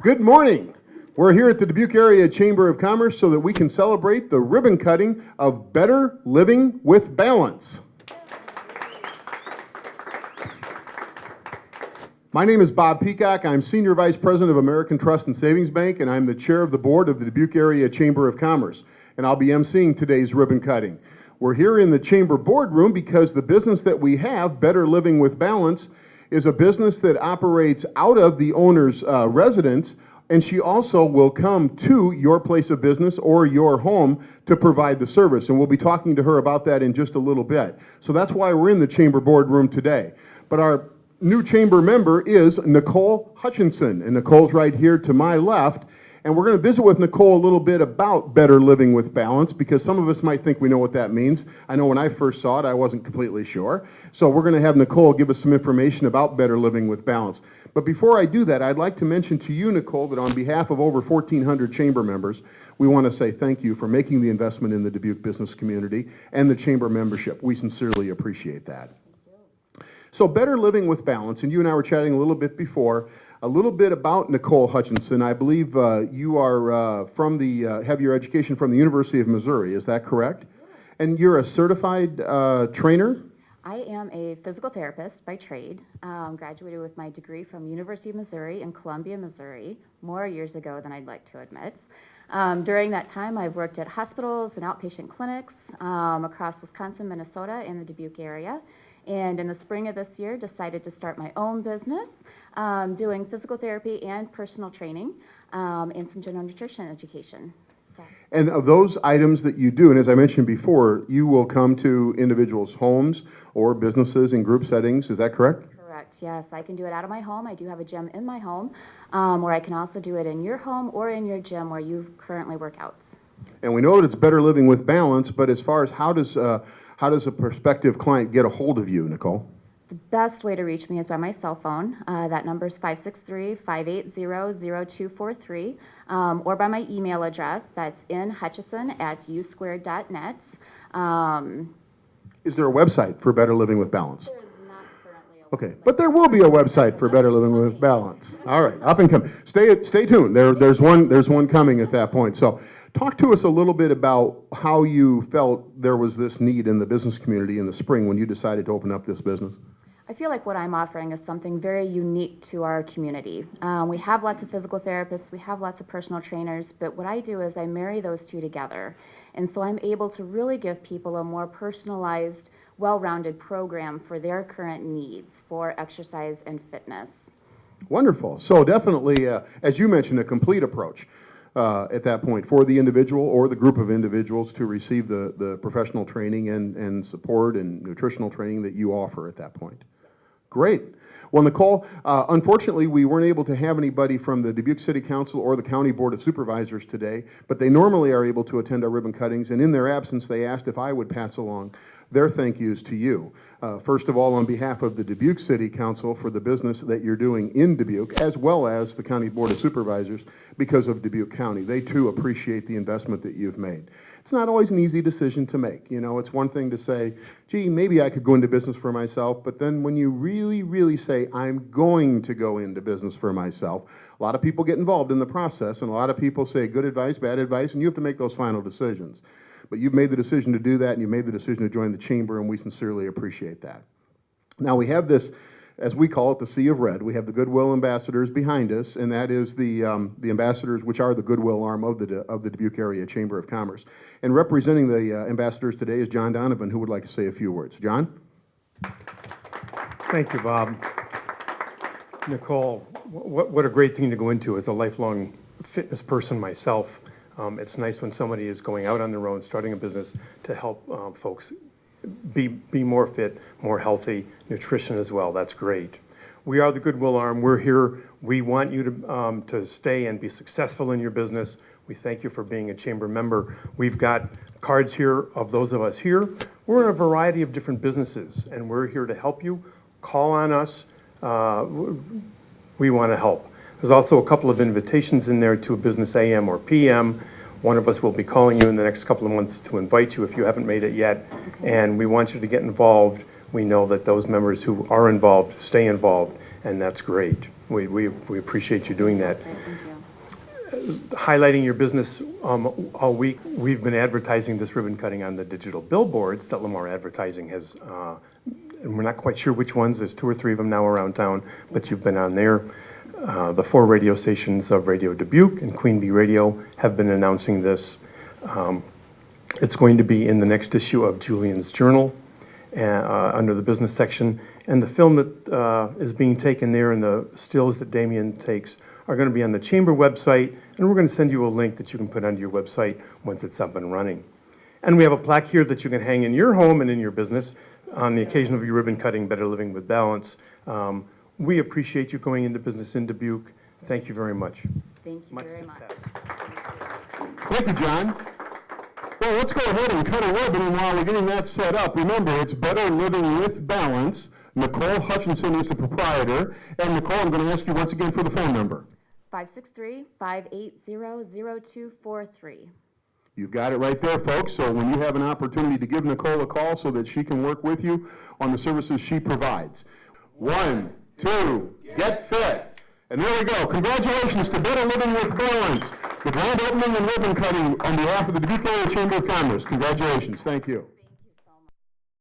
Good morning. We're here at the Dubuque Area Chamber of Commerce so that we can celebrate the ribbon cutting of Better Living with Balance. My name is Bob Peacock. I'm Senior Vice President of American Trust and Savings Bank, and I'm the Chair of the Board of the Dubuque Area Chamber of Commerce. And I'll be emceeing today's ribbon cutting. We're here in the Chamber boardroom because the business that we have, Better Living with Balance, is a business that operates out of the owner's residence, and she also will come to your place of business or your home to provide the service. And we'll be talking to her about that in just a little bit. So that's why we're in the Chamber boardroom today. But our new Chamber member is Nicole Hutchinson, and Nicole's right here to my left. And we're going to visit with Nicole a little bit about Better Living with Balance, because some of us might think we know what that means. I know when I first saw it, I wasn't completely sure. So we're going to have Nicole give us some information about Better Living with Balance. But before I do that, I'd like to mention to you, Nicole, that on behalf of over 1,400 Chamber members, we want to say thank you for making the investment in the Dubuque business community and the Chamber membership. We sincerely appreciate that. So Better Living with Balance, and you and I were chatting a little bit before, a little bit about Nicole Hutchinson. I believe you are have your education from the University of Missouri, is that correct? Yeah. And you're a certified trainer? I am a physical therapist by trade. Graduated with my degree from University of Missouri in Columbia, Missouri, more years ago than I'd like to admit. During that time, I've worked at hospitals and outpatient clinics across Wisconsin, Minnesota, and the Dubuque area. And in the spring of this year, decided to start my own business, doing physical therapy and personal training, and some general nutrition education. So. And of those items that you do, and as I mentioned before, you will come to individuals' homes or businesses in group settings, is that correct? Correct, yes. I can do it out of my home. I do have a gym in my home, or I can also do it in your home or in your gym where you currently work out. And we know that it's Better Living with Balance, but as far as how does a prospective client get a hold of you, Nicole? The best way to reach me is by my cell phone. That number is 563-580-0243, or by my email address. That's nhutchison@usquared.net. Is there a website for Better Living with Balance? There is not currently a website. Okay, but there will be a website for Better Living with Balance. All right, up and coming. Stay tuned. There's one coming at that point. So talk to us a little bit about how you felt there was this need in the business community in the spring when you decided to open up this business. I feel like what I'm offering is something very unique to our community. We have lots of physical therapists, we have lots of personal trainers, but what I do is I marry those two together. And so I'm able to really give people a more personalized, well-rounded program for their current needs for exercise and fitness. Wonderful. So definitely, as you mentioned, a complete approach at that point for the individual or the group of individuals to receive the professional training and support and nutritional training that you offer at that point. Great. Well, Nicole, unfortunately, we weren't able to have anybody from the Dubuque City Council or the County Board of Supervisors today, but they normally are able to attend our ribbon cuttings, and in their absence, they asked if I would pass along their thank yous to you. First of all, on behalf of the Dubuque City Council for the business that you're doing in Dubuque, as well as the County Board of Supervisors because of Dubuque County. They too appreciate the investment that you've made. It's not always an easy decision to make. You know, it's one thing to say, gee, maybe I could go into business for myself, but then when you really, really say, I'm going to go into business for myself, a lot of people get involved in the process, and a lot of people say good advice, bad advice, and you have to make those final decisions. But you've made the decision to do that, and you've made the decision to join the Chamber, and we sincerely appreciate that. Now, we have this, as we call it, the Sea of Red. We have the Goodwill Ambassadors behind us, and that is the ambassadors, which are the Goodwill arm of the Dubuque Area Chamber of Commerce. And representing the ambassadors today is John Donovan, who would like to say a few words. John? Thank you, Bob. Nicole, what a great thing to go into as a lifelong fitness person myself. It's nice when somebody is going out on their own, starting a business to help folks be more fit, more healthy, nutrition as well. That's great. We are the Goodwill Arm. We're here. We want you to stay and be successful in your business. We thank you for being a Chamber member. We've got cards here of those of us here. We're in a variety of different businesses, and we're here to help you. Call on us. We want to help. There's also a couple of invitations in there to a business AM or PM. One of us will be calling you in the next couple of months to invite you if you haven't made it yet. And we want you to get involved. We know that those members who are involved stay involved, and that's great. We appreciate you doing that. Great, thank you. Highlighting your business all week, we've been advertising this ribbon cutting on the digital billboards that Lamar Advertising has, and we're not quite sure which ones, there's 2 or 3 of them now around town, but you've been on there. The 4 radio stations of Radio Dubuque and Queen Bee Radio have been announcing this. It's going to be in the next issue of Julian's Journal under the business section, and the film that is being taken there and the stills that Damien takes are going to be on the Chamber website, and we're going to send you a link that you can put onto your website once it's up and running. And we have a plaque here that you can hang in your home and in your business on the occasion of your ribbon cutting, Better Living with Balance. We appreciate you going into business in Dubuque. Thank you very much. Thank you very much. Thank you, John. Well, let's go ahead and cut a ribbon, and while we're getting that set up, remember, it's Better Living with Balance. Nicole Hutchinson is the proprietor. And Nicole, I'm going to ask you once again for the phone number. 563-580-0243. You've got it right there, folks. So when you have an opportunity to give Nicole a call so that she can work with you on the services she provides. 1, 2, get fit. And there we go. Congratulations to Better Living with Balance, the grand opening and ribbon cutting on behalf of the Dubuque Area Chamber of Commerce. Congratulations. Thank you.